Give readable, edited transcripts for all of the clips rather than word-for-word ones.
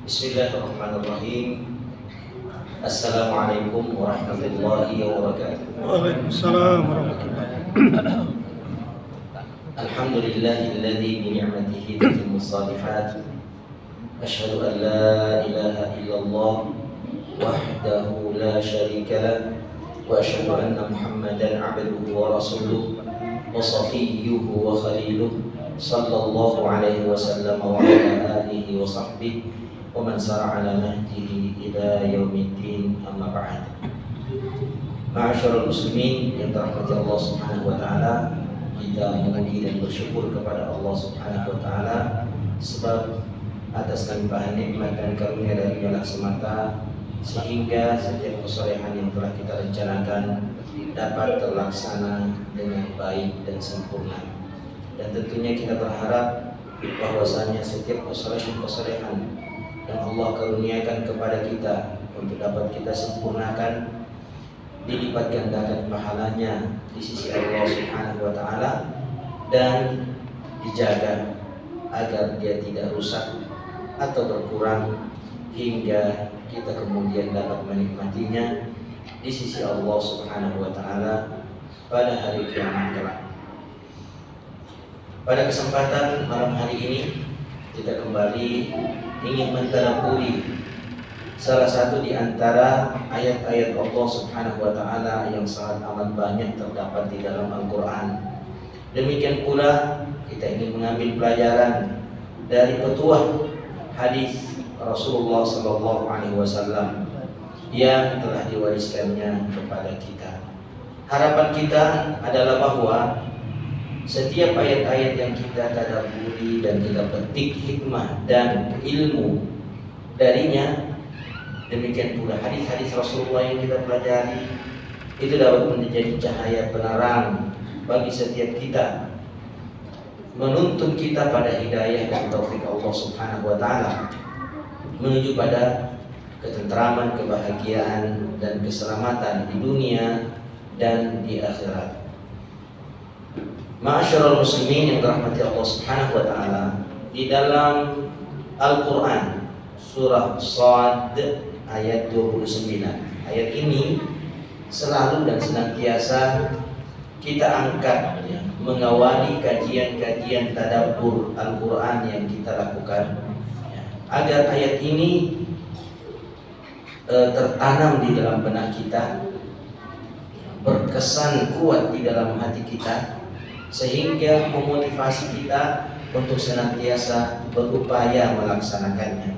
Bismillahirrahmanirrahim. Assalamualaikum warahmatullahi wabarakatuh. Waalaikumsalam warahmatullahi wabarakatuh. Alhamdulillahilladzi bi ni'matihi tatimmu shalihat. Asyhadu an la ilaha illallah wahdahu la syarika lah wa asyhadu anna Muhammadan 'abduhu wa rasuluh wa shafiyyuhu wa khaliluh sallallahu alaihi wasallam wa ala alihi wa sahbihi wa man sara ala nahjihi ila yaumiddin, amma ba'd. Ma'asyiral muslimin yang dirahmati Allah Subhanahu wa taala, kita memuji dan bersyukur kepada Allah Subhanahu wa taala sebab atas limpahan nikmat dan karunia dari-Nya semata sehingga setiap kesolehan yang telah kita rencanakan dapat terlaksana dengan baik dan sempurna. Dan tentunya kita berharap bahwasanya setiap kesolehan yang Allah karuniakan kepada kita untuk dapat kita sempurnakan, dilipat gandakan pahalanya di sisi Allah Subhanahu wa taala dan dijaga agar dia tidak rusak atau berkurang hingga kita kemudian dapat menikmatinya di sisi Allah Subhanahu wa taala pada hari kiamat kelak. Pada kesempatan malam hari ini kita kembali ingin mentadabburi salah satu di antara ayat-ayat Allah Subhanahu wa taala yang sangat amat banyak terdapat di dalam Al-Qur'an. Demikian pula kita ingin mengambil pelajaran dari petuah hadis Rasulullah sallallahu alaihi wasallam yang telah diwariskannya kepada kita. Harapan kita adalah bahwa setiap ayat-ayat yang kita tadabburi dan kita petik hikmah dan ilmu darinya, demikian pula hadis-hadis Rasulullah yang kita pelajari, itu dapat menjadi cahaya penerang bagi setiap kita, menuntun kita pada hidayah dan taufik Allah Subhanahu wa taala menuju pada ketentraman, kebahagiaan dan keselamatan di dunia dan di akhirat. Ma'asyiral muslimin yang dirahmati Allah Subhanahu wa taala, di dalam Al-Qur'an surah Shad ayat 29. Ayat ini selalu dan senantiasa kita angkat ya, mengawali kajian-kajian tadabbur Al-Qur'an yang kita lakukan ya, agar ayat ini tertanam di dalam benak kita, berkesan kuat di dalam hati kita, sehingga memotivasi kita untuk senantiasa berupaya melaksanakannya.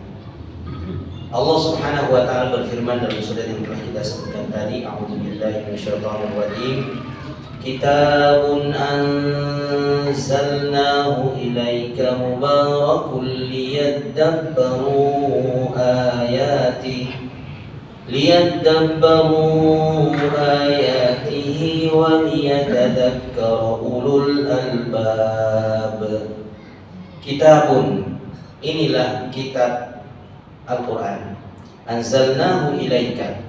Allah Subhanahu wa taala berfirman dalam surat yang telah kita sebutkan tadi, a'udzubillahi minasyaitonir rajim, kitabun anzalnahu ilaika mubarakun liyadabbaru ayatihi wa liyatadhakkara ulul albab. Kitabun, inilah kitab Al-Quran, anzalnahu ilaika,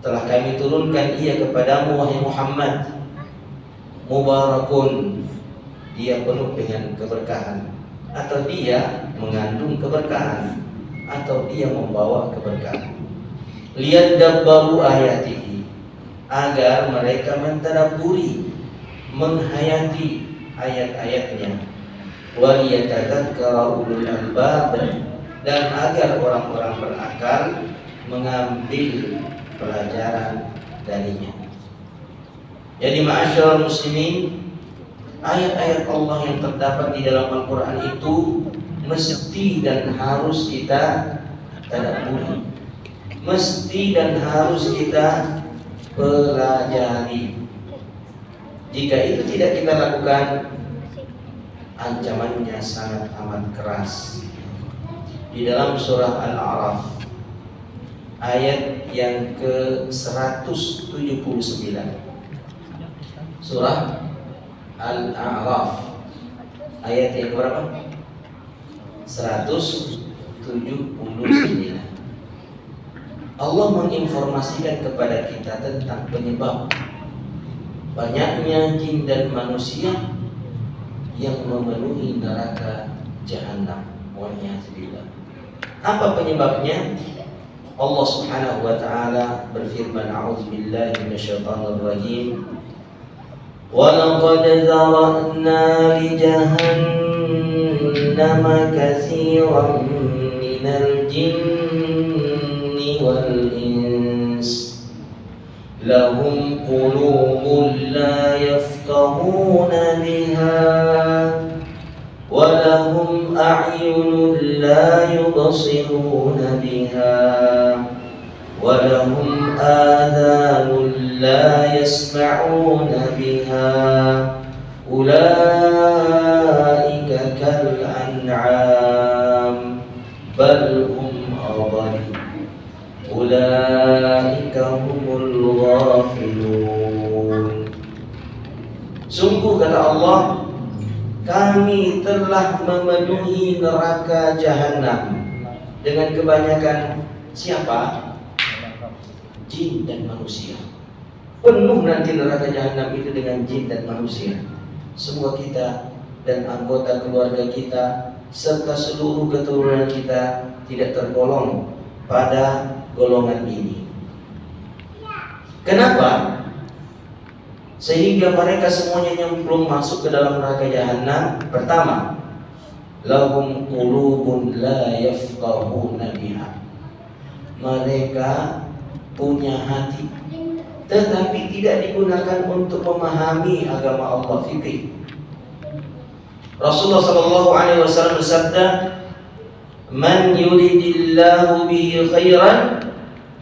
telah kami turunkan ia kepadamu wahai Muhammad, mubarakun, dia penuh dengan keberkahan, atau dia mengandung keberkahan, atau dia membawa keberkahan. Liyadabbaru ayatihi, agar mereka mentadabburi, menghayati ayat-ayatnya, wa liyatadzakkara ulul albab, dan agar orang-orang berakal mengambil pelajaran darinya. Jadi ma'asyiral muslimin, ayat-ayat Allah yang terdapat di dalam Al-Quran itu mesti dan harus kita tadabburi, mesti dan harus kita pelajari. Jika itu tidak kita lakukan, ancamannya sangat amat keras. Di dalam surah Al-A'raf ayat yang ke-179, surah Al-A'raf ayat yang berapa? 179. Allah menginformasikan kepada kita tentang penyebab banyaknya jin dan manusia yang memenuhi neraka jahanam. Waliyahzubillah. Apa penyebabnya? Allah Subhanahu wa taala berfirman, a'udzubillahi minasyaitonir rajim. Wa laqad zara'na li jahannama katsiran minal jinni wal ins lahum qulubun la yafqahuna biha wa lahum a'yunun la yubsiruna biha wa lahum adhanun la yasma'una biha ulaika kal an'am bal hum adall ulaika humul ghafilun. Sungguh kata Allah, kami telah memenuhi neraka jahanam dengan kebanyakan siapa? Jin dan manusia. Penuh nanti neraka jahanam itu dengan jin dan manusia. Semua kita dan anggota keluarga kita serta seluruh keturunan kita tidak tergolong pada golongan ini. Kenapa? Sehingga mereka semuanya yang belum masuk ke dalam neraka jahanam. Pertama, lahum qulubun la yafqahuna biha. Mereka punya hati tetapi tidak digunakan untuk memahami agama Allah, fikih. Rasulullah sallallahu alaihi wasallam bersabda, "Man yuridillahu bihi khairan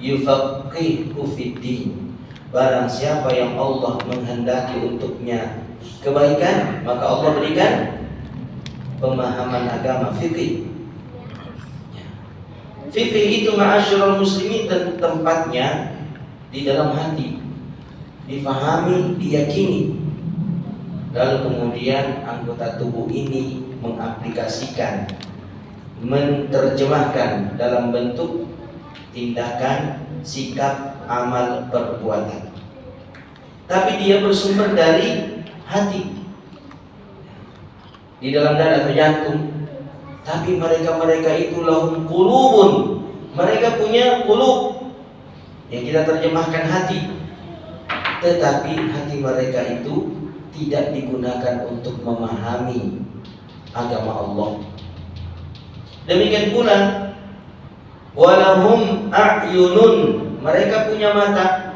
yufaqihuhu fid din." Barang siapa yang Allah menghendaki untuknya kebaikan, maka Allah berikan pemahaman agama, fikih. Fikih itu ma'asyiral muslimin tempatnya di dalam hati, difahami, diyakini. Lalu kemudian anggota tubuh ini mengaplikasikan, menerjemahkan dalam bentuk tindakan, sikap, amal, perbuatan. Tapi dia bersumber dari hati, di dalam dada atau jantung. Tapi mereka itu lahum qulubun, mereka punya qulub yang kita terjemahkan hati, tetapi hati mereka itu tidak digunakan untuk memahami agama Allah. Demikian pula walahum a'yunun, mereka punya mata,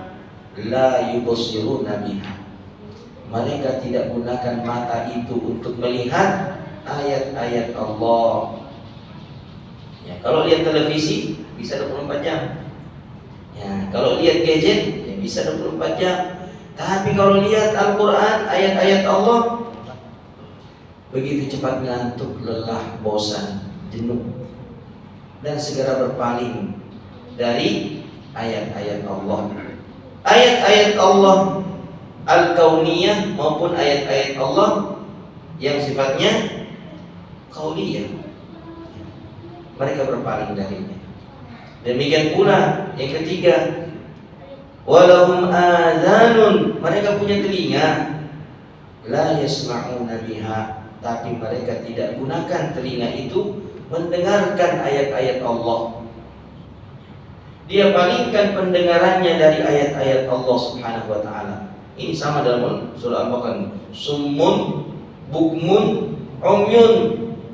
la yubsiruna biha, mereka tidak gunakan mata itu untuk melihat ayat-ayat Allah. Ya, kalau lihat televisi bisa 24 jam. Ya, kalau lihat gadget ya bisa 24 jam. Tapi kalau lihat Al-Quran, ayat-ayat Allah, begitu cepat ngantuk, lelah, bosan, jenuh, dan segera berpaling dari ayat-ayat Allah. Ayat-ayat Allah Al-Kauniyah maupun ayat-ayat Allah yang sifatnya qauliyah, mereka berpaling darinya. Demikian pula yang ketiga, walahum adhanun, mereka punya telinga, la yasma'una biha, tapi mereka tidak gunakan telinga itu mendengarkan ayat-ayat Allah. Dia palingkan pendengarannya dari ayat-ayat Allah Subhanahu wa taala. Ini sama dalam surah Al-Baqarah, summun bukmun umyun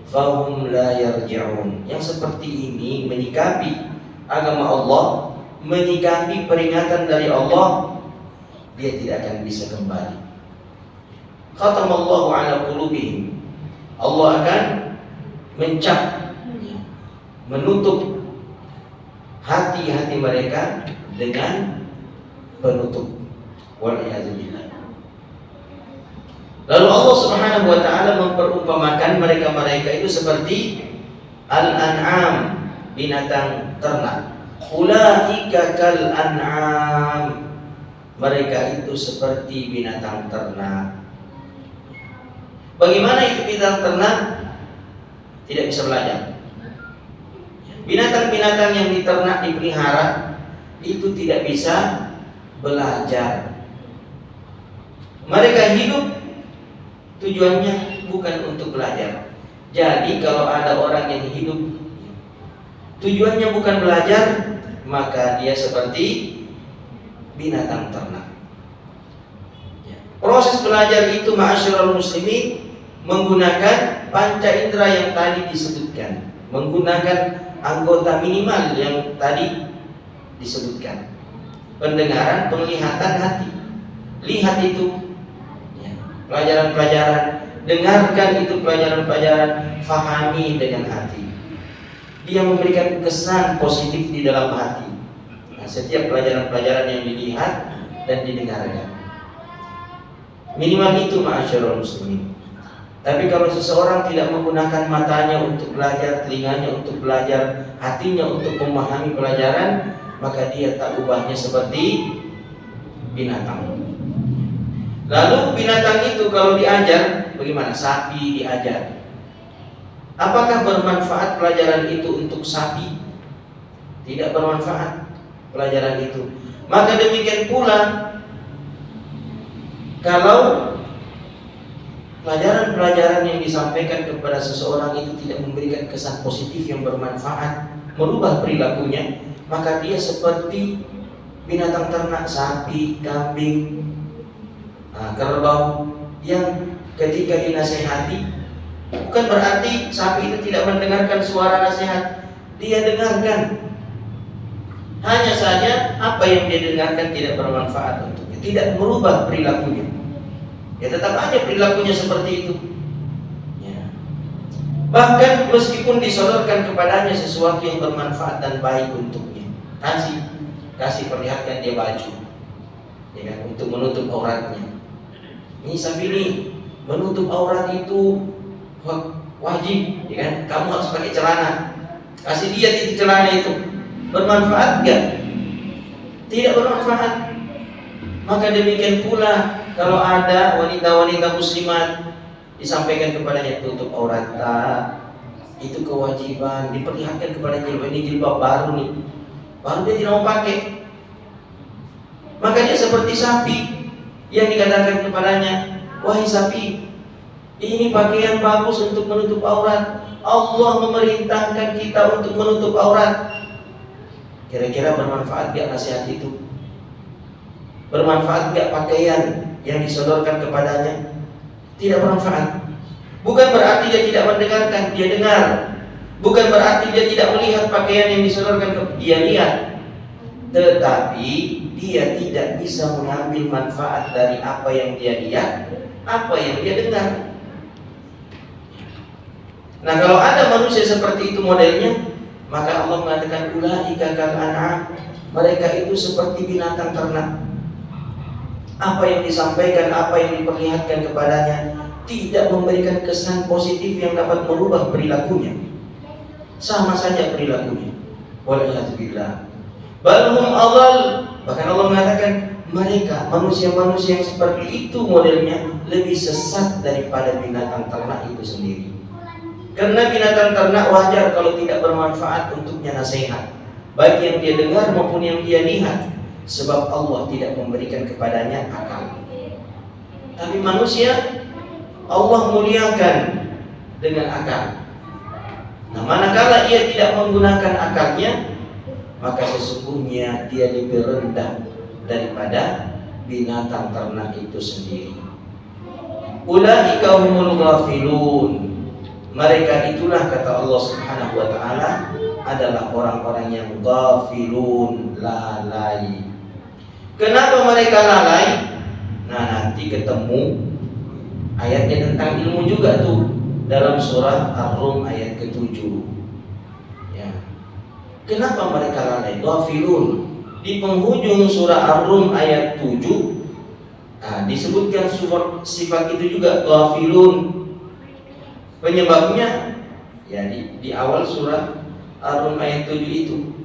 fahum la yarji'un. Yang seperti ini menyikapi agama Allah, menyikapi peringatan dari Allah, dia tidak akan bisa kembali. Khatamallahu ala qulubihim, Allah akan mencap, menutup hati-hati mereka dengan penutup. Wal'iyadzubillah. Lalu Allah Subhanahu wa taala memperumpamakan mereka-mereka itu seperti al-an'am, binatang ternak. Ulaika kal an'am, mereka itu seperti binatang ternak. Bagaimana itu binatang ternak? Tidak bisa belajar. Binatang-binatang yang diternak, dipelihara, itu tidak bisa belajar. Mereka hidup tujuannya bukan untuk belajar. Jadi kalau ada orang yang hidup tujuannya bukan belajar, maka dia seperti binatang ternak. Proses belajar itu ma'asyiral muslimin menggunakan panca indera yang tadi disebutkan, menggunakan anggota minimal yang tadi disebutkan. Pendengaran, penglihatan, hati. Lihat itu pelajaran-pelajaran, dengarkan itu pelajaran-pelajaran, fahami dengan hati. Dia memberikan kesan positif di dalam hati. Setiap pelajaran-pelajaran yang dilihat dan didengarkan. Minimal itu ma'asyiral muslimin. Tapi kalau seseorang tidak menggunakan matanya untuk belajar, telinganya untuk belajar, hatinya untuk memahami pelajaran, maka dia tak ubahnya seperti binatang. Lalu binatang itu kalau diajar, bagaimana? Sapi diajar. Apakah bermanfaat pelajaran itu untuk sapi? Tidak bermanfaat pelajaran itu. Maka demikian pula kalau pelajaran-pelajaran yang disampaikan kepada seseorang itu tidak memberikan kesan positif yang bermanfaat, merubah perilakunya, maka dia seperti binatang ternak, sapi, kambing, kerbau yang ketika dinasehati, bukan berarti sapi itu tidak mendengarkan suara nasihat, dia dengarkan. Hanya saja apa yang dia dengarkan tidak bermanfaat untuknya, tidak merubah perilakunya. Ya tetap aja perilakunya seperti itu. Ya. Bahkan meskipun disodorkan kepadanya sesuatu yang bermanfaat dan baik untuknya, kasih perlihatkan dia baju, ya kan, untuk menutup auratnya. Ini sapi ini menutup aurat itu wajib, ya kan? Kamu harus pakai celana. Kasih dia titik celana itu. Bermanfaat enggak? Tidak bermanfaat. Maka demikian pula kalau ada wanita-wanita muslimat disampaikan kepadanya tutup aurat, itu kewajiban, diperlihatkan kepada jilbab, ini jilbab baru nih, baru dia tidak mau pakai. Maka dia seperti sapi yang dikatakan kepadanya, wahai sapi, ini pakaian bagus untuk menutup aurat. Allah memerintahkan kita untuk menutup aurat. Kira-kira bermanfaat gak nasihat itu? Bermanfaat gak pakaian yang disodorkan kepadanya? Tidak bermanfaat. Bukan berarti dia tidak mendengarkan, dia dengar. Bukan berarti dia tidak melihat pakaian yang disodorkan kepadanya, dia lihat. Tetapi dia tidak bisa mengambil manfaat dari apa yang dia lihat, apa yang dia dengar. Nah, kalau ada manusia seperti itu modelnya, maka Allah mengatakan ulaika kal an'am, mereka itu seperti binatang ternak. Apa yang disampaikan, apa yang diperlihatkan kepadanya tidak memberikan kesan positif yang dapat merubah perilakunya. Sama saja perilakunya. Waliyadzubillah. Balhum adall. Bahkan Allah mengatakan mereka manusia-manusia yang seperti itu modelnya lebih sesat daripada binatang ternak itu sendiri. Karena binatang ternak wajar kalau tidak bermanfaat untuknya nasihat, baik yang dia dengar maupun yang dia lihat. Sebab Allah tidak memberikan kepadanya akal. Tapi manusia Allah muliakan dengan akal. Nah, manakala ia tidak menggunakan akalnya, maka sesungguhnya dia lebih rendah daripada binatang ternak itu sendiri. Ulaika humul ghafilun. Mereka itulah kata Allah Subhanahu wa taala adalah orang-orang yang ghafilun, lalai. Kenapa mereka lalai? Nah, nanti ketemu ayatnya tentang ilmu juga tuh dalam surah Ar-Rum ayat ke-7. Ya. Kenapa mereka lalai? Ghafilun. Di penghujung surah Ar-Rum ayat 7, disebutkan sifat itu juga ghafilun. Penyebabnya ya di awal surah Ar-Rum ayat 7 itu.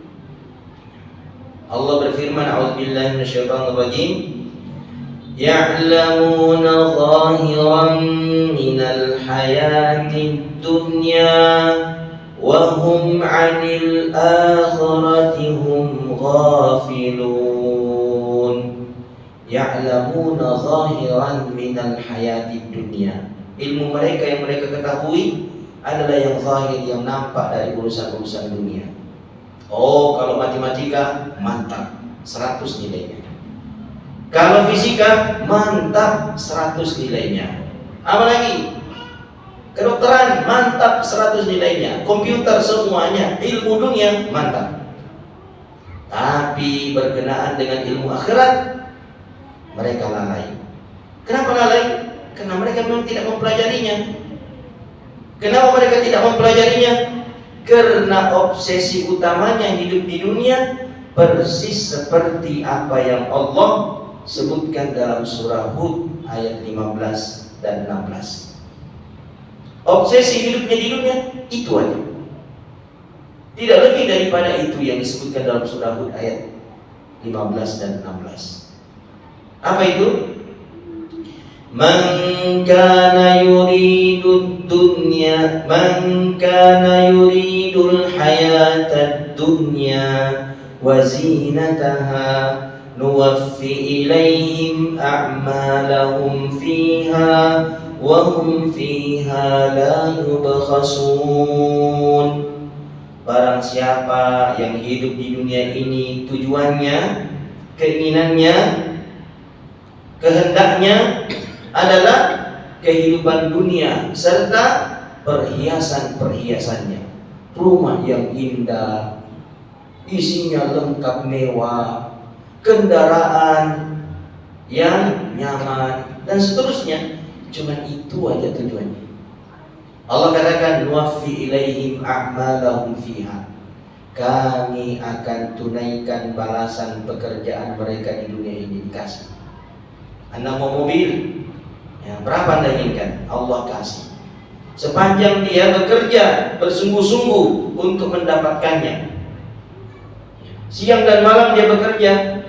Allah berfirman, a'udzubillahi minasyaitonir rajim. Ya'lamuna zahiran minal hayatid dunya wa hum 'anil akhirati hum ghafilun. Ya'lamuna zahiran minal hayatid dunya. Ilmu mereka yang mereka ketahui adalah yang zahir, yang nampak dari urusan-urusan dunia. Oh, kalau matematika mantap, 100 nilainya. Kalau fisika mantap, 100 nilainya. Apalagi kedokteran mantap, 100 nilainya. Komputer semuanya, ilmu dunia mantap. Tapi berkenaan dengan ilmu akhirat mereka lalai. Kenapa lalai? Karena mereka memang tidak mempelajarinya. Kenapa mereka tidak mempelajarinya? Karena obsesi utamanya hidup di dunia persis seperti apa yang Allah sebutkan dalam surah Hud ayat 15 dan 16. Obsesi hidupnya di dunia itu aja. Tidak lebih daripada itu yang disebutkan dalam surah Hud ayat 15 dan 16. Apa itu? Man kana yuridud dunya, man kana yuridul hayatad dunya wa zinataha nuwaffi ilaihim a'malahum fiha wa hum fiha la yubkhasun. Barang siapa yang hidup di dunia ini tujuannya, keinginannya, kehendaknya adalah kehidupan dunia serta perhiasan-perhiasannya. Rumah yang indah, isinya lengkap mewah, kendaraan yang nyaman dan seterusnya. Cuman itu aja tujuannya. Allah katakan nuwaffi ilaihim a'malahum fiha. Kami akan tunaikan balasan pekerjaan mereka di dunia ini, dikasih. Anda mau mobil, ya, berapa Anda inginkan? Allah kasih. Sepanjang dia bekerja bersungguh-sungguh untuk mendapatkannya. Siang dan malam dia bekerja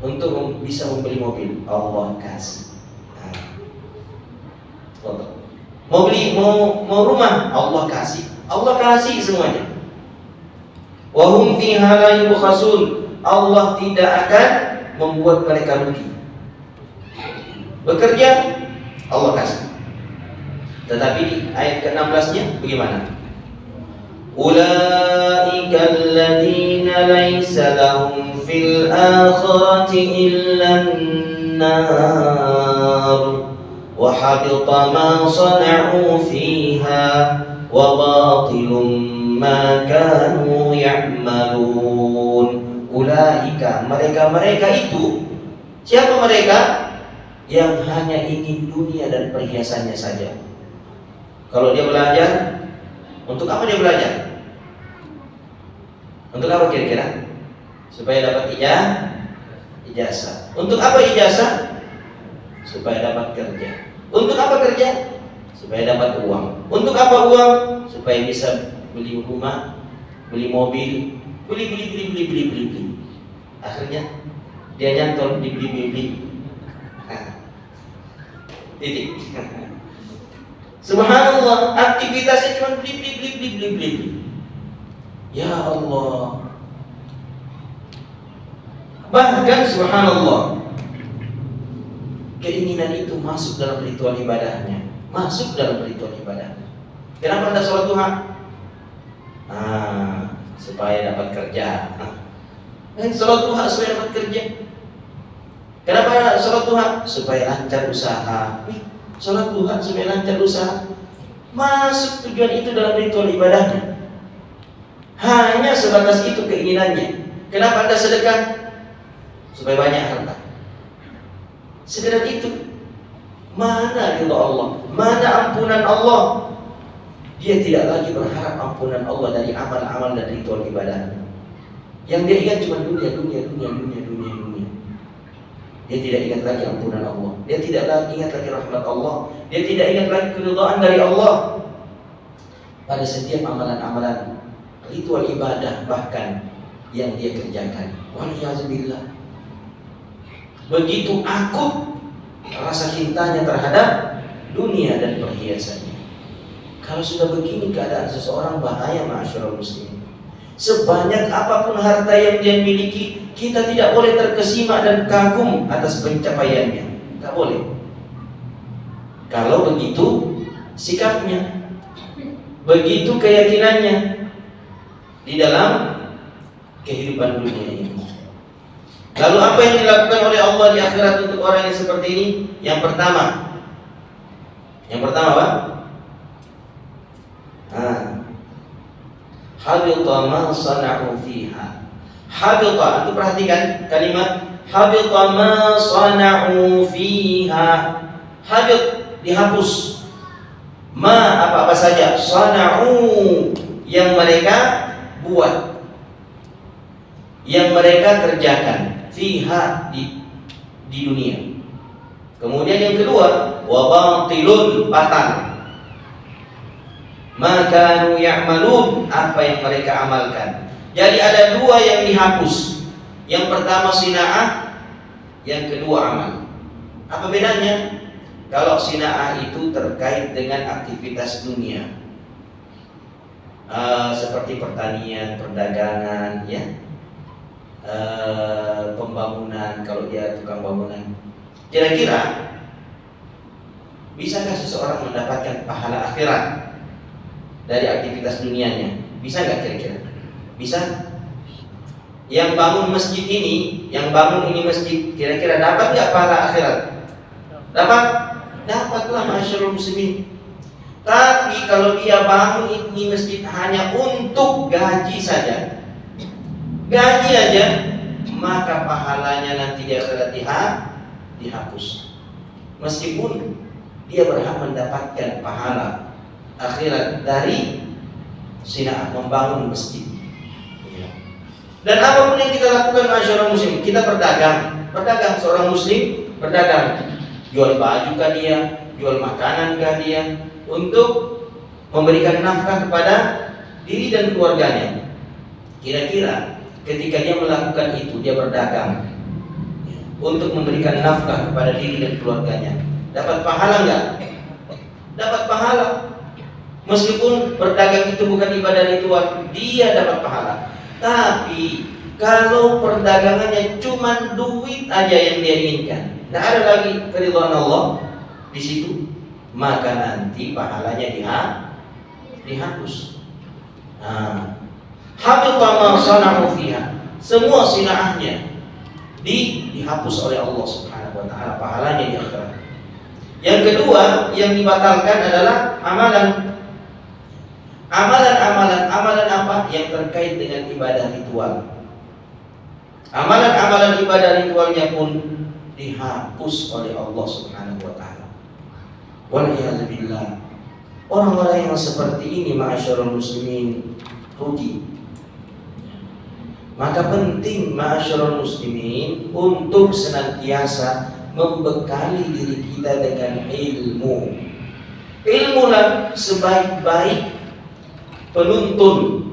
untuk bisa membeli mobil, Allah kasih. Mau beli, mau rumah, Allah kasih. Allah kasih semuanya. Wa hum fiha la yubkhasun. Allah tidak akan membuat mereka rugi. Bekerja, Allah kasih. Tetapi di ayat ke-16-nya bagaimana? Ulaika alladziina laisa lahum fil akhirati illan nar wa habita ma sana'u fiha wa batilun ma kanu ya'malun. Ulaika, mereka itu, siapa mereka? Yang hanya ingin dunia dan perhiasannya saja. Kalau dia belajar, untuk apa dia belajar? Untuk apa kira-kira? Supaya dapat ijazah. Untuk apa ijazah? Supaya dapat kerja. Untuk apa kerja? Supaya dapat uang. Untuk apa uang? Supaya bisa beli rumah, beli mobil, beli. Akhirnya dia nyantol di beli. Titik. Subhanallah, aktivitasnya cuma beli. Ya Allah. Bahkan subhanallah, keinginan itu masuk dalam ritual ibadahnya. Kenapa Anda sholat duha? Supaya dapat kerja. Sholat duha supaya dapat kerja. Kenapa sholat duha? Supaya lancar usaha. Sholat duha supaya lancar usaha. Masuk tujuan itu dalam ritual ibadahnya. Hanya sebatas itu keinginannya. Kenapa Anda sedekah? Supaya banyak harta. Sekedar itu. Mana ridha Allah? Mana ampunan Allah? Dia tidak lagi berharap ampunan Allah dari amal-amal dan ritual ibadahnya. Yang dia ingat cuma dunia. Dia tidak ingat lagi ampunan Allah. Dia tidak lagi ingat lagi rahmat Allah. Dia tidak ingat lagi keridhaan dari Allah. Pada setiap amalan-amalan ritual ibadah bahkan yang dia kerjakan. Waliyahzubillah. Begitu akut rasa cintanya terhadap dunia dan perhiasannya. Kalau sudah begini keadaan seseorang, bahaya ma'asyiral muslimin. Sebanyak apapun harta yang dia miliki, kita tidak boleh terkesima dan kagum atas pencapaiannya. Tak boleh. Kalau begitu sikapnya, begitu keyakinannya di dalam kehidupan dunia ini. Lalu apa yang dilakukan oleh Allah di akhirat untuk orang yang seperti ini? Yang pertama apa? Habita ma sana'u fiha. Habita, itu perhatikan kalimat habita ma sana'u fiha. Habit, dihapus. Ma, apa-apa saja, sana'u, yang mereka buat, yang mereka kerjakan, fiha, di dunia. Kemudian yang kedua, wa batilun, batal. Ma kanu ya'malun, apa yang mereka amalkan. Jadi ada dua yang dihapus. Yang pertama sina'ah, yang kedua amal. Apa bedanya? Kalau sina'ah itu terkait dengan aktivitas dunia, seperti pertanian, perdagangan, ya, pembangunan. Kalau dia tukang bangunan, kira-kira bisakah seseorang mendapatkan pahala akhirat dari aktivitas dunianya? Bisa nggak kira-kira? Bisa? Yang bangun masjid ini, masjid, kira-kira dapat nggak pahala akhirat? Dapatlah masyaallah muslimin. Tapi kalau dia bangun ini masjid hanya untuk gaji saja, gaji aja, maka pahalanya nanti di akhirat dihapus. Meskipun dia berhak mendapatkan pahala akhirat dari sina'ah, membangun masjid. Dan apapun yang kita lakukan masyaallah muslim, kita berdagang, seorang muslim berdagang, jual baju kah dia, jual makanan kah dia, untuk memberikan nafkah kepada diri dan keluarganya. Kira-kira ketika dia melakukan itu, dia berdagang untuk memberikan nafkah kepada diri dan keluarganya, dapat pahala enggak? Dapat pahala. Meskipun berdagang itu bukan ibadah ritual, dia dapat pahala. Tapi kalau perdagangannya cuma duit aja yang dia inginkan, tidak ada lagi keridhaan Allah di situ, maka nanti pahalanya dihapus. Habita ma sana'u fiha, semua sina'ahnya dihapus oleh Allah Subhanahu wa taala, pahalanya di akhirat. Yang kedua yang dibatalkan adalah amalan apa yang terkait dengan ibadah ritual. Amalan ibadah ritualnya pun dihapus oleh Allah Subhanahu wa taala. Waliyadzubillah. Orang-orang yang seperti ini ma'asyiral muslimin rugi. Maka penting ma'asyiral muslimin untuk senantiasa membekali diri kita dengan ilmu. Ilmulah sebaik-baik penuntun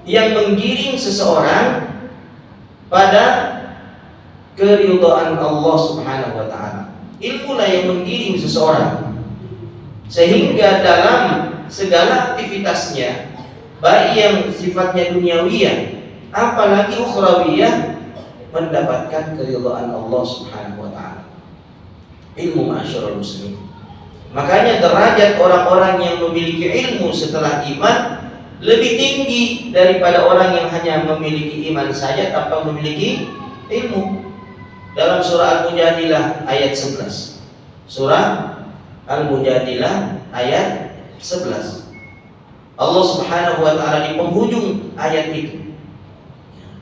yang menggiring seseorang pada keridhaan Allah Subhanahu wa taala. Ilmulah yang menggiring seseorang sehingga dalam segala aktivitasnya, baik yang sifatnya duniawiyah apalagi ukhrawiyah, mendapatkan keridhaan Allah Subhanahu wa taala. Ilmu ma'asyiral muslimin. Makanya derajat orang-orang yang memiliki ilmu setelah iman lebih tinggi daripada orang yang hanya memiliki iman saja tanpa memiliki ilmu. Dalam surah Al-Mujadilah ayat 11. Surah Al-Mujadilah ayat 11. Allah Subhanahu wa taala di penghujung ayat itu,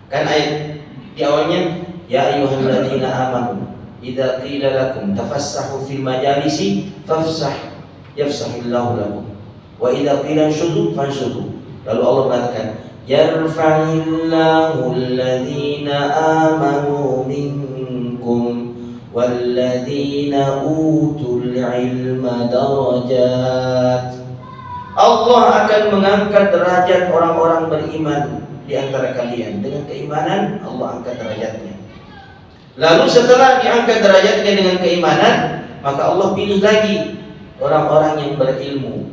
kan ayat di awalnya, ya ayyuhalladzina amanu idza qila lakum tafassahu fil majalisi fafsah yafsahillahu lakum wa idza qila shudu fanshudu. Lalu Allah mengatakan, yarfa'illahu alladhina amanu minkum walladzina utul ilma darajat. Allah akan mengangkat derajat orang-orang beriman di antara kalian. Dengan keimanan Allah angkat derajatnya. Lalu setelah diangkat derajatnya dengan keimanan, maka Allah pilih lagi orang-orang yang berilmu.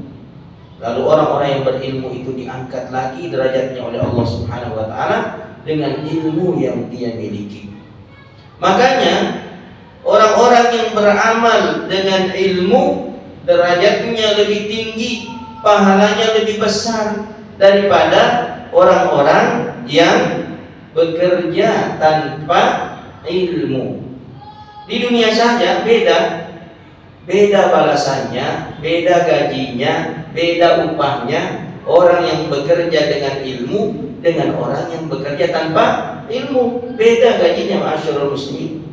Lalu orang-orang yang berilmu itu diangkat lagi derajatnya oleh Allah Subhanahu wa taala dengan ilmu yang dia miliki. Makanya orang-orang yang beramal dengan ilmu derajatnya lebih tinggi, pahalanya lebih besar daripada orang-orang yang bekerja tanpa ilmu. Di dunia saja beda balasannya, beda gajinya, beda upahnya. Orang yang bekerja dengan ilmu dengan orang yang bekerja tanpa ilmu, beda gajinya, ma'asyiral muslimin.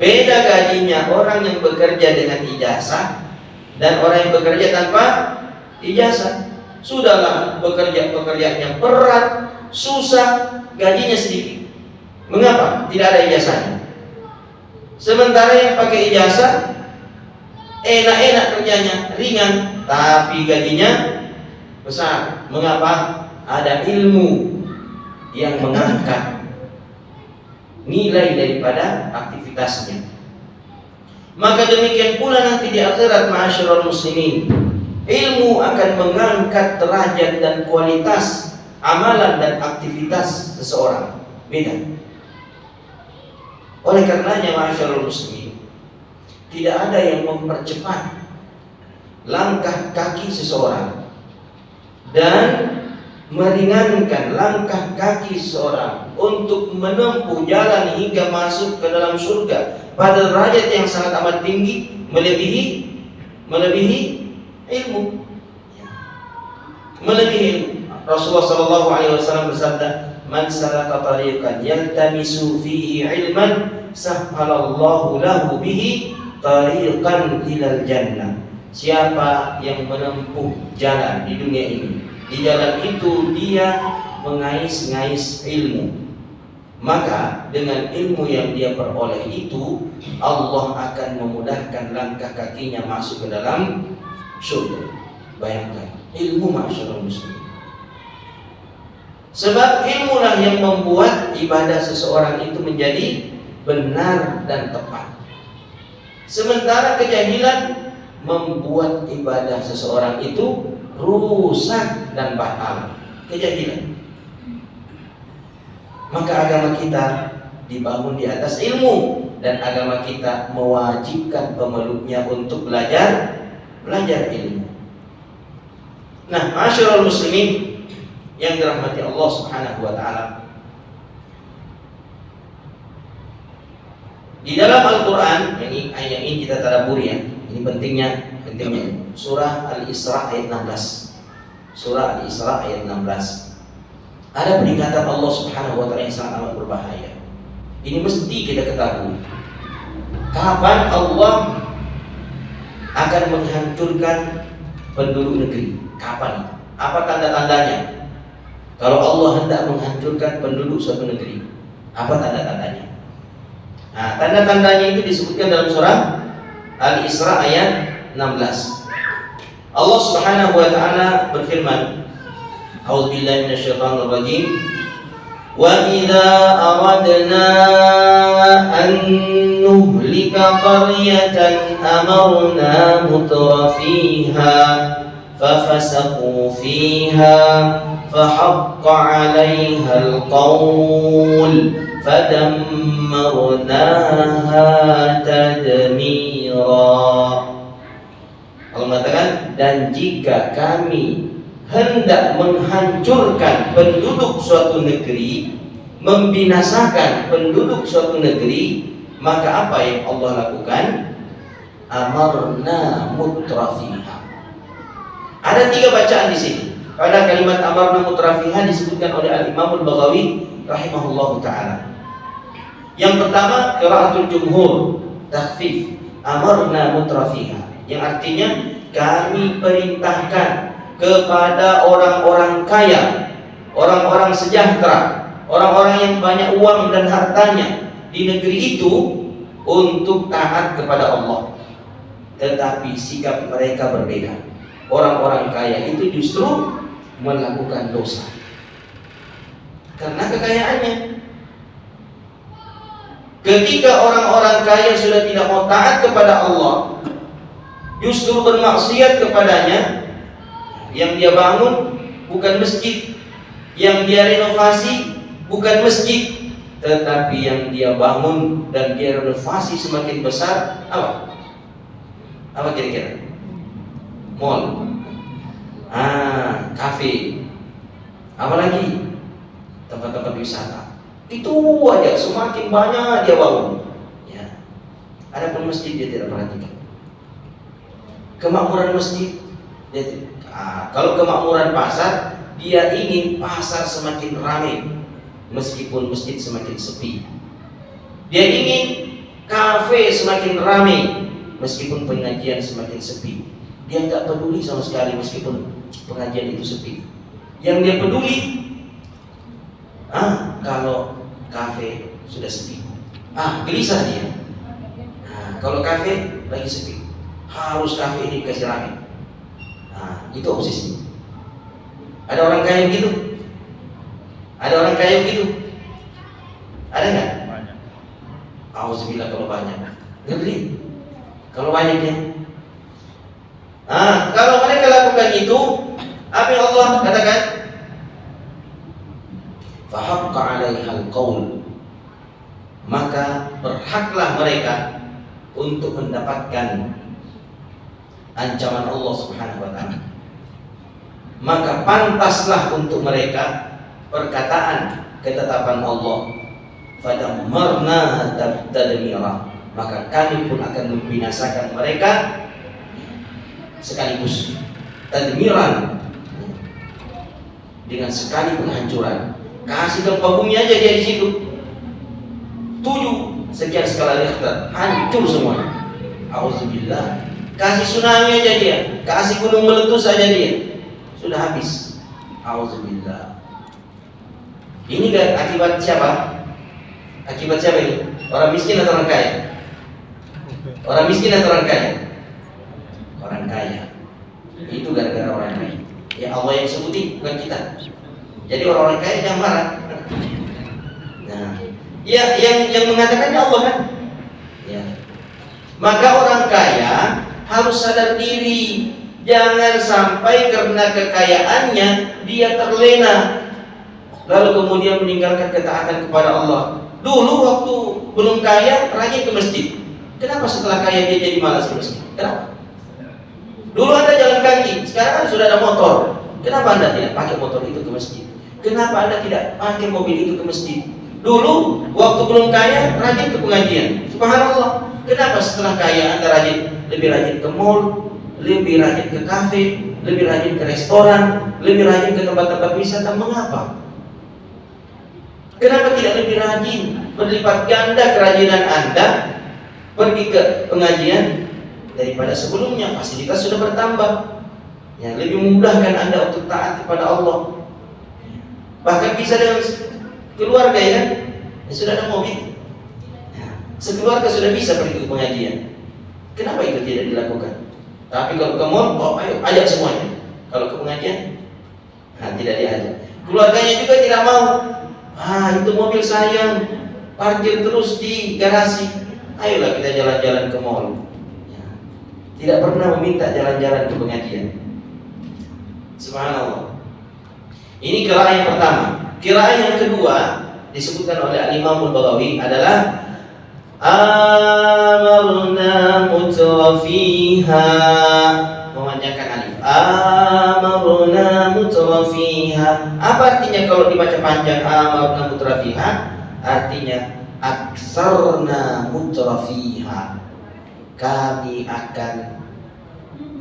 Beda gajinya orang yang bekerja dengan ijazah dan orang yang bekerja tanpa ijazah. Sudahlah pekerjaannya berat, susah, gajinya sedikit. Mengapa? Tidak ada ijazahnya. Sementara yang pakai ijazah enak-enak kerjanya, ringan, tapi gajinya besar. Mengapa? Ada ilmu yang mengangkat nilai daripada aktivitasnya. Maka demikian pula nanti di akhirat, ma'asyiral muslimin, ilmu akan mengangkat derajat dan kualitas amalan dan aktivitas seseorang. Beda. Oleh karenanya, ma'asyiral muslimin, tidak ada yang mempercepat langkah kaki seseorang dan meringankan langkah kaki seseorang untuk menempuh jalan hingga masuk ke dalam surga pada derajat yang sangat amat tinggi, melebihi ilmu. Rasulullah sallallahu alaihi wasallam bersabda, "Man salaka tariqan yaltamisu fihi ilman, sahhalallahu lahu bihi tariqan ilal jannah." Siapa yang menempuh jalan di dunia ini, di jalan itu dia mengais-ngais ilmu, maka dengan ilmu yang dia peroleh itu Allah akan memudahkan langkah kakinya masuk ke dalam surga. Bayangkan, ilmu, ma'asyiral muslimin. Sebab ilmulah yang membuat ibadah seseorang itu menjadi benar dan tepat. Sementara kejahilan membuat ibadah seseorang itu rusak dan batal. Kejahilan. Maka agama kita dibangun di atas ilmu, dan agama kita mewajibkan pemeluknya untuk belajar ilmu. Nah, ma'asyiral muslimin yang dirahmati Allah Subhanahu wa taala, di dalam Al-Qur'an, ini ayat ini kita tadabburi ya. Ini pentingnya surah Al-Isra ayat 16. Surah Al-Isra ayat 16. Ada peringatan Allah Subhanahu wa taala yang sangat amat berbahaya. Ini mesti kita ketahui. Kapan Allah akan menghancurkan penduduk negeri? Kapan? Apa tanda-tandanya? Kalau Allah hendak menghancurkan penduduk suatu negeri, apa tanda-tandanya? Nah, tanda-tandanya itu disebutkan dalam surah Al-Isra ayat 16. Allah Subhanahu wa taala berfirman, A'udzubillahi minasyaitonir rajim. Wa idza aradna an nuhlika qaryatan amarna mutrafiha fafasaqu fiha fahaqqa 'alaiha al-qawl fadammarnaha tadmira. Allah mengatakan, dan jika kami hendak menghancurkan penduduk suatu negeri, membinasakan penduduk suatu negeri, maka apa yang Allah lakukan? Amarna mutrafiha. Ada 3 bacaan di sini. Pada kalimat amarna mutrafiha disebutkan oleh Al-Imam Al-Baghawi rahimahullahu taala. Yang pertama, qiraatul jumhur, takhfif, amarna mutrafiha, yang artinya kami perintahkan kepada orang-orang kaya, orang-orang sejahtera, orang-orang yang banyak uang dan hartanya di negeri itu untuk taat kepada Allah. Tetapi sikap mereka berbeda. Orang-orang kaya itu justru melakukan dosa karena kekayaannya. Ketika orang-orang kaya sudah tidak mau taat kepada Allah, justru bermaksiat kepadanya, yang dia bangun bukan masjid, yang dia renovasi bukan masjid, tetapi yang dia bangun dan dia renovasi semakin besar apa kira-kira? Mall. kafe, apalagi tempat-tempat wisata. Itu aja semakin banyak dia bangun. Ya. Adapun masjid dia tidak perhatikan. Kemakmuran masjid, kalau kemakmuran pasar, dia ingin pasar semakin ramai meskipun masjid semakin sepi. Dia ingin kafe semakin ramai meskipun pengajian semakin sepi. Dia nggak peduli sama sekali meskipun pengajian itu sepi. Yang dia peduli, kalau kafe sudah sepi, gelisah dia. Kalau kafe lagi sepi, harus kafe ini dikasih ramai. Itu obsesi. Ada orang kaya begitu? Ada orang kaya begitu? Ada nggak? Banyak. Auzubillah kalau banyak. Ngeri. Kalau banyaknya. Kalau mereka lakukan itu, apa yang Allah katakan? Fahaqqa 'alaihal qaul. Maka berhaklah mereka untuk mendapatkan ancaman Allah Subhanahu wa taala. Maka pantaslah untuk mereka perkataan ketetapan Allah, fadammarna tadmira, maka kami pun akan membinasakan mereka sekaligus. Tadmiran, dengan sekali penghancuran. Kasih gempa bumi aja dia di situ, 7 sekian skala Richter, hancur semua. Auzubillah. Kasih tsunami aja dia, kasih gunung meletus aja dia, sudah habis. Auzubillah. Ini kan akibat siapa? Akibat siapa ini? Orang miskin atau orang kaya? Orang miskin atau orang kaya? Orang kaya. Itu gara-gara orang kaya. Ya Allah yang sebutin, bukan kita. Jadi orang-orang kaya jangan marah. Nah, ya yang mengatakannya Allah kan? Ya. Maka orang kaya harus sadar diri. Jangan sampai karena kekayaannya dia terlena, lalu kemudian meninggalkan ketaatan kepada Allah. Dulu waktu belum kaya rajin ke masjid. Kenapa setelah kaya dia jadi malas ke masjid? Kenapa? Dulu Anda jalan kaki, sekarang kan sudah ada motor. Kenapa Anda tidak pakai motor itu ke masjid? Kenapa Anda tidak pakai mobil itu ke masjid? Dulu waktu belum kaya rajin ke pengajian. Subhanallah. Kenapa setelah kaya Anda lebih rajin ke mall, lebih rajin ke kafe, lebih rajin ke restoran, lebih rajin ke tempat-tempat wisata? Mengapa? Kenapa tidak lebih rajin, berlipat ganda kerajinan Anda pergi ke pengajian daripada sebelumnya? Fasilitas sudah bertambah, ya, lebih memudahkan Anda untuk taat kepada Allah. Bahkan bisa dengan keluarga, ya kan? Ya, sudah ada mobil, ya, sekeluarga sudah bisa pergi ke pengajian. Kenapa itu tidak dilakukan? Tapi kalau ke mall, ayo ajak semuanya. Kalau ke pengajian, tidak diajak. Keluarganya juga tidak mau. Itu mobil sayang, parkir terus di garasi. Ayolah kita jalan-jalan ke mall. Ya. Tidak pernah meminta jalan-jalan ke pengajian. Subhanallah. Ini qiraah yang pertama. Qiraah yang kedua disebutkan oleh Al-Imam Al-Baghawi adalah amarna mutrafiha, memanjangkan alif. Amarna mutrafiha. Apa artinya kalau dibaca panjang amarna mutrafiha? Artinya aksarna mutrafiha. Kami akan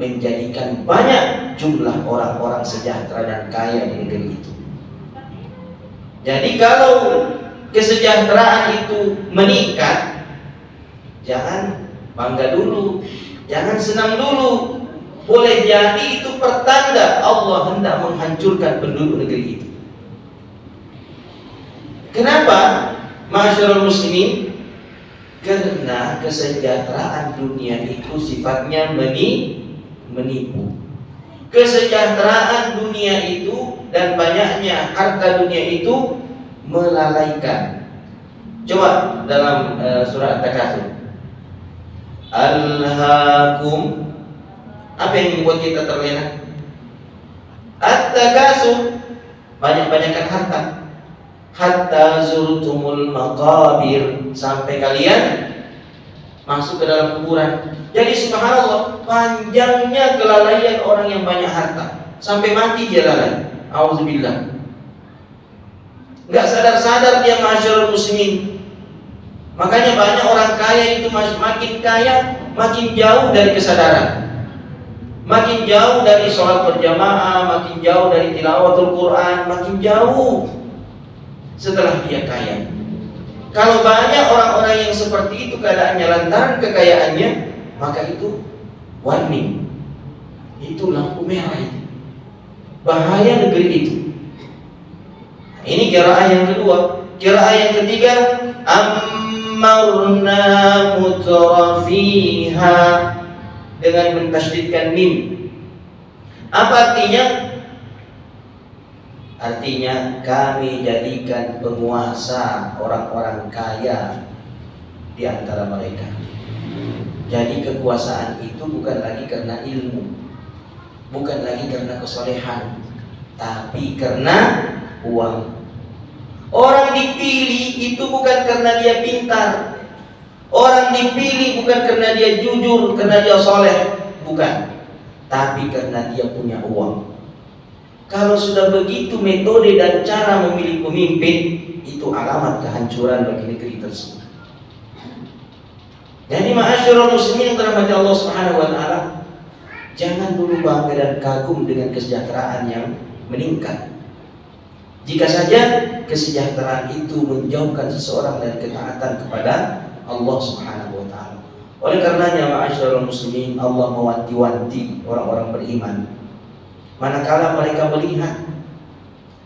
menjadikan banyak jumlah orang-orang sejahtera dan kaya di negeri itu. Jadi kalau kesejahteraan itu meningkat, jangan bangga dulu, jangan senang dulu. Boleh jadi itu pertanda Allah hendak menghancurkan penduduk negeri itu. Kenapa? Ma'asyiral muslimin, karena kesejahteraan dunia itu sifatnya menipu. Kesejahteraan dunia itu dan banyaknya harta dunia itu melalaikan. Coba dalam surah At-Takatsur, Alhaakum, apa yang membuat kita terlena? At-Takatsur, banyak-banyakan harta. Hatta zurtumul maqabir, sampai kalian masuk ke dalam kuburan. Jadi subhanallah, panjangnya kelalaian orang yang banyak harta. sampai mati dia lalai. Auzubillah. Nggak sadar-sadar dia masyarul muslimin. Makanya banyak orang kaya itu makin kaya, makin jauh dari kesadaran, makin jauh dari sholat berjamaah, makin jauh dari tilawatul Quran, makin jauh setelah dia kaya. Kalau banyak orang-orang yang seperti itu keadaannya lantaran kekayaannya, maka itu warning, itu lampu merah itu. Bahaya negeri itu. Ini qiraah yang kedua. Qiraah yang ketiga, ammarna mutrafiha, dengan mentasydidkan mim. Apa artinya? Artinya kami jadikan penguasa orang-orang kaya di antara mereka. Jadi kekuasaan itu bukan lagi karena ilmu, bukan lagi karena kesolehan, tapi karena uang. Orang dipilih itu bukan karena dia pintar. Orang dipilih bukan karena dia jujur, karena dia soleh, bukan. Tapi karena dia punya uang. Kalau sudah begitu metode dan cara memilih pemimpin, itu alamat kehancuran bagi negeri tersebut. Jadi ma'asyiral muslimin yang dirahmati Allah Subhanahu wa taala, jangan dulu bangga dan kagum dengan kesejahteraan yang meningkat. Jika saja kesejahteraan itu menjauhkan seseorang dari ketaatan kepada Allah Subhanahu wa taala. Oleh karenanya ma'asyiral muslimin, Allah mewanti-wanti orang-orang beriman. Manakala mereka melihat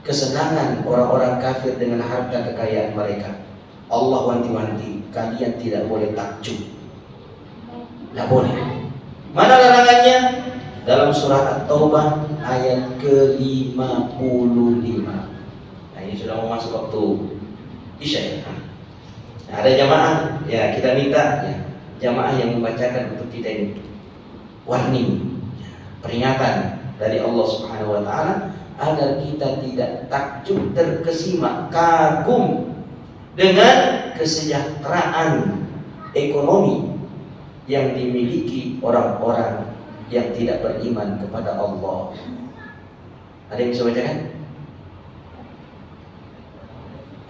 kesenangan orang-orang kafir dengan harta kekayaan mereka, Allah wanti-wanti, kalian tidak boleh takjub. Tidak boleh. Mana larangannya? Dalam surah At-Taubah ayat ke-55. Nah, ini sudah mau masuk waktu Isya ya. Nah, ada jamaah, ya kita minta ya, jamaah yang membacakan untuk kita ini warning, peringatan dari Allah Subhanahu wa taala agar kita tidak takjub, terkesima, kagum dengan kesejahteraan ekonomi yang dimiliki orang-orang yang tidak beriman kepada Allah. Ada yang bisa bacakan?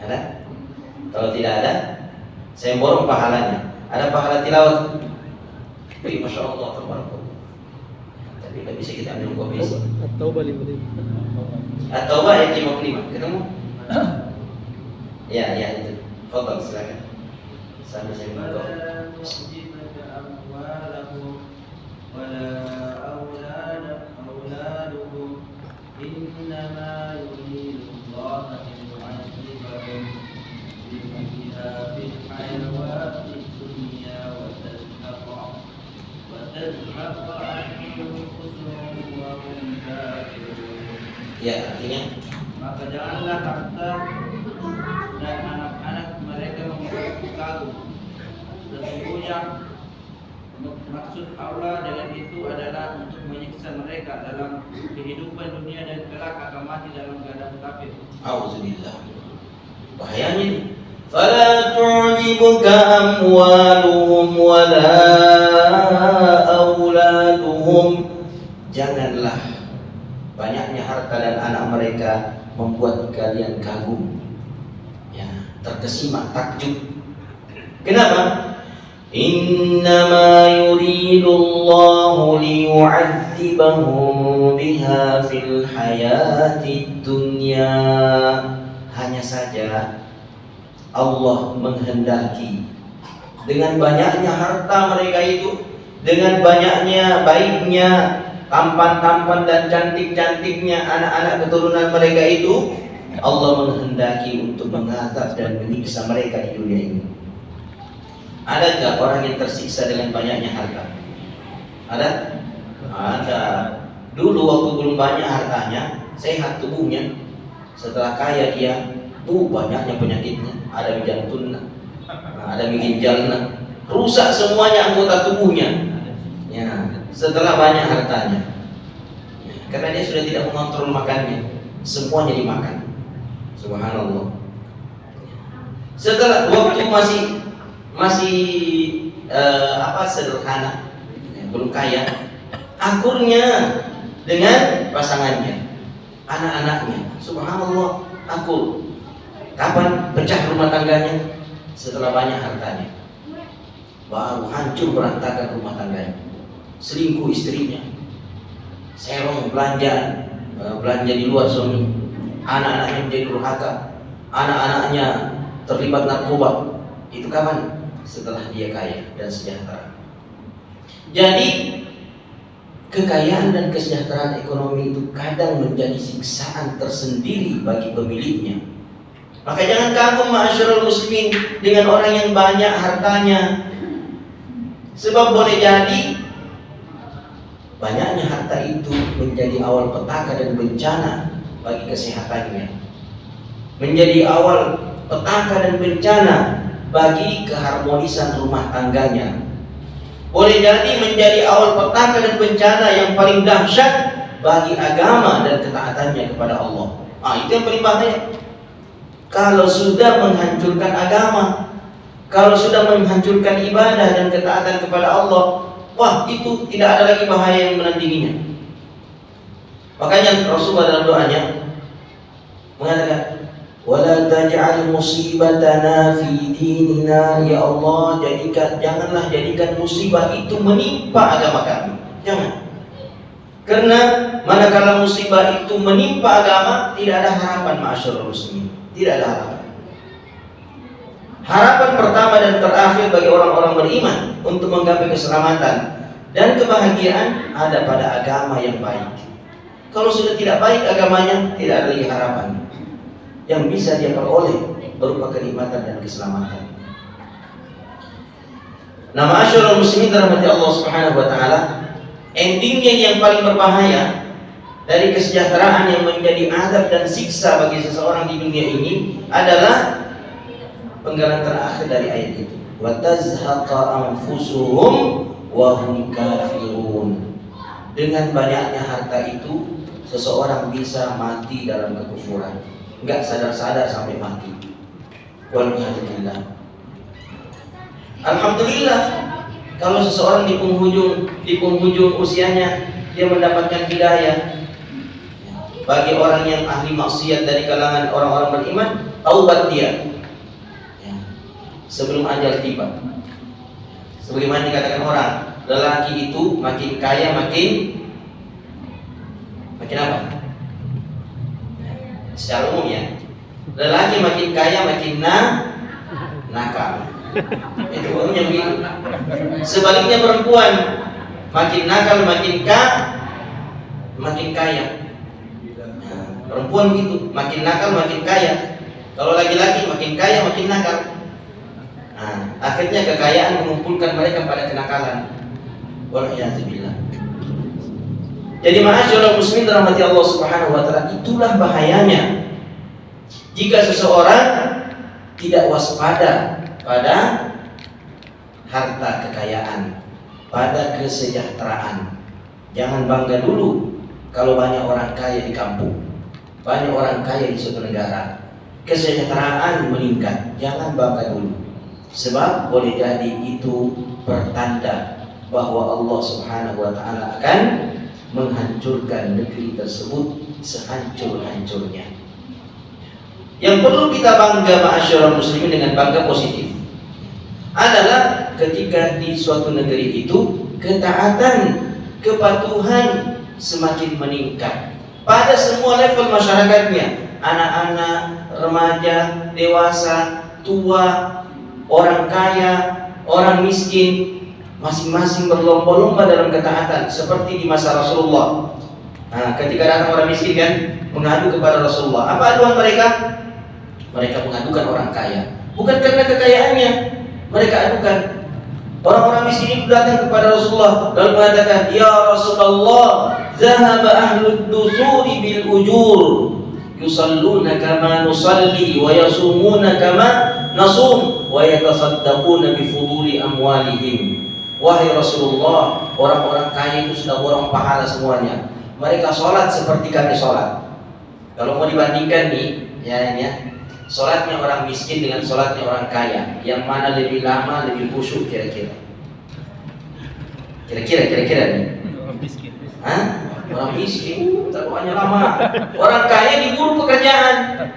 Ada? Kalau tidak ada, saya borong pahalanya. Ada pahala tilawat. Wih, Masya Allah, tabarakallah. Tapi tidak bisa kita ambil kopi. At-Taubah 55. At-Taubah ayat 55. Ketemu? Ya, ya itu. Fadhal, silakan. Sambil saya menunggu. Ya, artinya maka janganlah harta dan anak-anak mereka membuatku kagum. Sesungguhnya maksud Allah dengan itu adalah untuk menyiksa mereka dalam kehidupan dunia dan kelak akan mati dalam keadaan kafir. Auzubillah. Bahayanya ini. Fala tu'jibuka amwaluhum wala auladuhum. Janganlah banyaknya harta dan anak mereka membuat kalian kagum, ya, terkesima, takjub. Kenapa? Innama yuridullahu liyu'adzibahum biha fil hayatid dunya. Hanya saja Allah menghendaki dengan banyaknya harta mereka itu, dengan banyaknya baiknya, tampan-tampan dan cantik-cantiknya anak-anak keturunan mereka itu, Allah menghendaki untuk mengazab dan menyiksa mereka di dunia ini. Ada enggak orang yang tersiksa dengan banyaknya harta? Ada? Ada. Dulu waktu belum banyak hartanya, sehat tubuhnya. Setelah kaya dia, banyaknya penyakitnya. Ada jantungnya, ada ginjalnya, rusak semuanya anggota tubuhnya. Ya, setelah banyak hartanya, ya, karena dia sudah tidak mengontrol makannya, semuanya dimakan. Subhanallah. Setelah waktu masih sederhana, ya, belum kaya, akurnya dengan pasangannya, anak-anaknya. Subhanallah, aku kapan pecah rumah tangganya? Setelah banyak hartanya, baru hancur berantakan rumah tangganya. Selingkuh istrinya, serong belanja di luar suami, anak-anaknya menjadi durhaka, anak-anaknya terlibat narkoba. Itu kapan? Setelah dia kaya dan sejahtera. Jadi kekayaan dan kesejahteraan ekonomi itu kadang menjadi siksaan tersendiri bagi pemiliknya. Maka jangan kagum ma'asyiral muslimin dengan orang yang banyak hartanya. Sebab boleh jadi banyaknya harta itu menjadi awal petaka dan bencana bagi kesehatannya, menjadi awal petaka dan bencana bagi keharmonisan rumah tangganya. Boleh jadi menjadi awal petaka dan bencana yang paling dahsyat bagi agama dan ketaatannya kepada Allah. Itu yang paling bahaya. Kalau sudah menghancurkan agama, kalau sudah menghancurkan ibadah dan ketaatan kepada Allah, wah, itu tidak ada lagi bahaya yang menandinginya. Makanya Rasulullah dalam doanya mengatakan, wala taj'al musibatana fi dinina, ya Allah, janganlah jadikan musibah itu menimpa agama kami. Jangan. Karena manakala musibah itu menimpa agama, tidak ada harapan, ma'asyiral muslimin. Tidak ada harapan. Harapan pertama dan terakhir bagi orang-orang beriman untuk menggapai keselamatan dan kebahagiaan ada pada agama yang baik. Kalau sudah tidak baik agamanya, tidak ada lagi harapan yang bisa dia peroleh berupa kenikmatan dan keselamatan. Nah, ma'asyiral muslimin rahmati Allah Subhanahu wa taala, endingnya yang paling berbahaya dari kesejahteraan yang menjadi azab dan siksa bagi seseorang di dunia ini adalah penggalan terakhir dari ayat itu. Wa tazhaqa anfusuhum wa hum kafirun. Dengan banyaknya harta itu, seseorang bisa mati dalam kekufuran, enggak sadar-sadar sampai mati. Walhamdulillah. Alhamdulillah kalau seseorang di penghujung usianya dia mendapatkan hidayah. Bagi orang yang ahli maksiat dari kalangan orang-orang beriman, taubat dia sebelum ajal tiba. Sebagaimana dikatakan orang, lelaki itu makin kaya makin apa? Secara umum ya, lelaki makin kaya makin nakal. Itu umumnya begitu. Sebaliknya perempuan makin nakal makin kaya. Perempuan begitu, makin nakal makin kaya. Kalau laki-laki makin kaya makin nakal. Akhirnya kekayaan mengumpulkan mereka pada kenakalan. Wal'iyadzubillah. Jadi ma'asyiral muslimin rahmati Allah Subhanahu wa taala, itulah bahayanya jika seseorang tidak waspada pada harta kekayaan, pada kesejahteraan. Jangan bangga dulu kalau banyak orang kaya di kampung, banyak orang kaya di suatu negara, kesejahteraan meningkat. Jangan bangga dulu, sebab boleh jadi itu pertanda bahwa Allah Subhanahu wa taala akan menghancurkan negeri tersebut sehancur-hancurnya. Yang perlu kita bangga ma'asyiral muslimin dengan bangga positif adalah ketika di suatu negeri itu ketaatan, kepatuhan semakin meningkat pada semua level masyarakatnya, anak-anak, remaja, dewasa, tua, orang kaya, orang miskin, masing-masing berlomba-lomba dalam ketaatan seperti di masa Rasulullah. Ketika datang orang miskin kan mengadu kepada Rasulullah. Apa aduan mereka? Mereka mengadukan orang kaya, bukan karena kekayaannya. Mereka adukan orang-orang miskin itu datang kepada Rasulullah lalu mengatakan, ya Rasulullah, zahaba ahlud dusuri bil ujur, yusalluna kama nusalli wa yasumuna kama nasum wa yatasaddaquna bi fuduli amwalihim. Wahai Rasulullah, orang-orang kaya itu sudah borong pahala semuanya. Mereka sholat seperti kami sholat. Kalau mau dibandingkan nih, ya, sholatnya orang miskin dengan sholatnya orang kaya, yang mana lebih lama, lebih khusyuk kira-kira? Kira-kira nih? Orang miskin. Orang miskin taruhannya lama. Orang kaya diburu pekerjaan,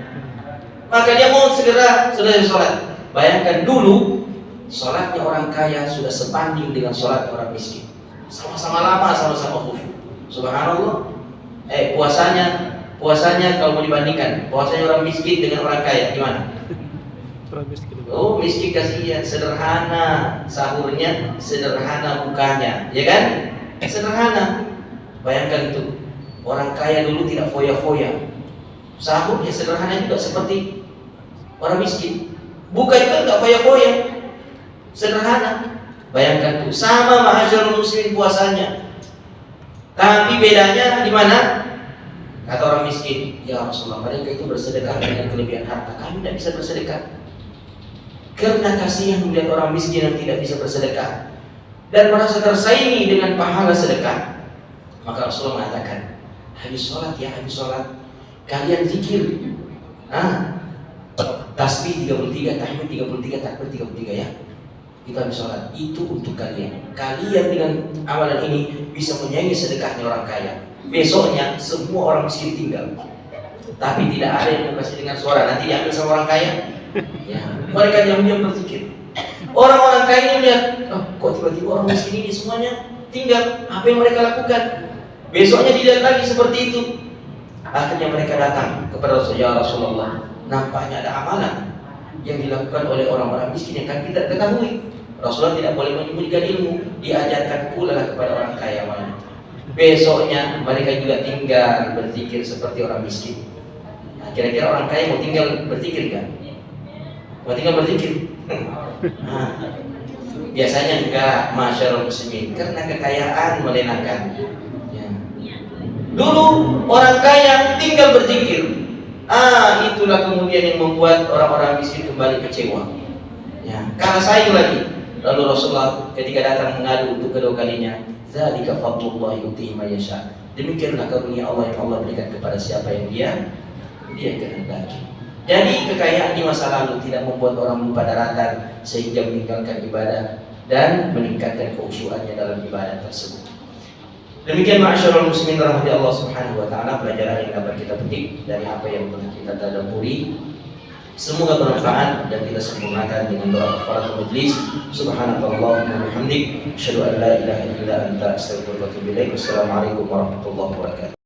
maka dia mau segera selesai sholat. Bayangkan dulu sholatnya orang kaya sudah sebanding dengan sholat orang miskin. Sama-sama lama, sama-sama khusyuk. Subhanallah. Puasanya kalau mau dibandingkan, puasanya orang miskin dengan orang kaya gimana? Orang miskin. Oh, miskin kasihan, sederhana sahurnya, sederhana bukanya, ya kan? Sederhana. Bayangkan itu, orang kaya dulu tidak foya-foya. Sahurnya sederhana juga seperti orang miskin. Buka juga enggak foya-foya. Sederhana. Bayangkan tuh, sama ma'asyarul muslim puasanya. Tapi bedanya di mana? Kata orang miskin, ya Rasulullah, mereka itu bersedekah dengan kelebihan harta. Kami tidak bisa bersedekah. Karena kasihan melihat orang miskin yang tidak bisa bersedekah dan merasa tersaingi dengan pahala sedekah. Maka Rasulullah mengatakan, habis sholat ya, habis sholat kalian zikir, tasbih 33, tahmid 33, takbir 33 ya. Kita habis sholat, itu untuk kalian. Kalian dengan amalan ini bisa menyaingi sedekahnya orang kaya. Besoknya semua orang miskin tinggal, tapi tidak ada yang mau kasih dengan suara, nanti diambil sama orang kaya. Ya, mereka diam-diam berzikir. Orang-orang kaya ini lihat, kok tiba-tiba orang miskin ini semuanya tinggal, apa yang mereka lakukan? Besoknya dilihat lagi seperti itu. Akhirnya mereka datang kepada Rasulullah, ya Rasulullah, nampaknya ada amalan yang dilakukan oleh orang-orang miskin yang kami tidak ketahui. Rasulullah tidak boleh menyembunyikan ilmu, diajarkan pula kepada orang kaya wanita. Besoknya mereka juga tinggal berzikir seperti orang miskin. Nah, kira-kira orang kaya mau tinggal berzikir kan? Mau tinggal berzikir? Biasanya enggak, masyarakat muslimin, karena kekayaan melenakan. Ya. Dulu orang kaya tinggal berzikir. Itulah kemudian yang membuat orang-orang miskin kembali kecewa. Ya, kalah saing lagi. Lalu Rasulullah ketika datang mengadu untuk kedua kalinya, zalika fadlullah yu'tihi man yasha. Demikianlah karunia Allah yang Allah berikan kepada siapa yang dia kehendaki. Jadi kekayaan di masa lalu tidak membuat orang lupa daratan sehingga meninggalkan ibadah dan meningkatkan kekhusyuannya dalam ibadah tersebut. Demikian ma'asyiral muslimin rahmati Allah Subhanahu wa taala, pelajaran yang dapat kita petik dari apa yang telah kita tadabburi. Semoga bermanfaat dan kita sempurnakan dengan doa kafaratul majlis. Subhanakallahumma wa bihamdik, asyhadu an la ilaha illa anta, astaghfiruka wa atubu ilaik. Wassalamualaikum warahmatullahi wabarakatuh.